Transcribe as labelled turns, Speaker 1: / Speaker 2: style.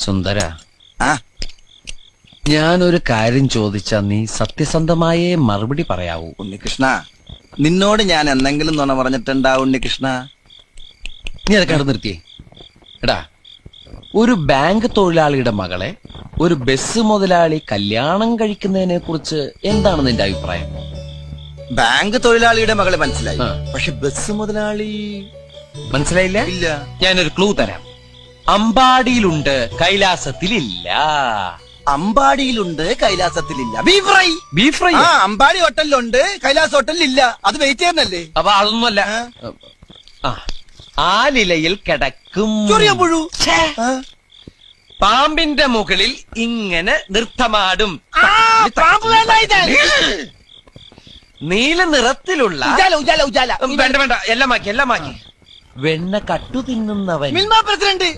Speaker 1: സുന്ദര,
Speaker 2: ആ
Speaker 1: ഞാനൊരു കാര്യം ചോദിച്ചാ നീ സത്യസന്ധമായേ മറുപടി പറയാവൂ.
Speaker 2: ഉണ്ണികൃഷ്ണ, നിന്നോട് ഞാൻ എന്തെങ്കിലും നുണ പറഞ്ഞിട്ടുണ്ടാ ഉണ്ണികൃഷ്ണ?
Speaker 1: നീ അതൊക്കെ അവിടെ നിർത്തിയേ. എടാ, ഒരു ബാങ്ക് തൊഴിലാളിയുടെ മകളെ ഒരു ബസ് മുതലാളി കല്യാണം കഴിക്കുന്നതിനെ കുറിച്ച് എന്താണ് നിന്റെ അഭിപ്രായം?
Speaker 2: ബാങ്ക് തൊഴിലാളിയുടെ മകളെ മനസ്സിലായി,
Speaker 1: ആ.
Speaker 2: പക്ഷെ ബസ് മുതലാളി
Speaker 1: മനസ്സിലായില്ല?
Speaker 2: ഇല്ല.
Speaker 1: ഞാനൊരു ക്ലൂ തരാം. അമ്പാടിയിലുണ്ട്, കൈലാസത്തിലില്ല.
Speaker 2: അമ്പാടിയിലുണ്ട്, കൈലാസത്തിലില്ല. Beef fry.
Speaker 1: Beef fry.
Speaker 2: ആ, അമ്പാടി ഹോട്ടലിലുണ്ട്, കൈലാസ് ഹോട്ടലിലില്ല. അത് വെയിറ്റ് ചെയ്യുന്നല്ലേ?
Speaker 1: അപ്പൊ അതൊന്നുമല്ല. ആ, ആലിലയിൽ കിടക്കും
Speaker 2: ചൊറിയ പുഴു.
Speaker 1: ഛേ,
Speaker 2: ആ.
Speaker 1: പാമ്പിന്റെ മുകളിൽ ഇങ്ങനെ നൃത്തമാടും.
Speaker 2: പാമ്പ് വേണ്ട, ഇത്.
Speaker 1: നീല നിറത്തിലുള്ള
Speaker 2: ഉജാല, ഉജാല, ഉജാല.
Speaker 1: വേണ്ട വേണ്ട, എല്ലാം മാക്കി. വെണ്ണ കട്ടു തിന്നുന്നവൻ.
Speaker 2: മിൽമ പ്രസിഡന്റ്.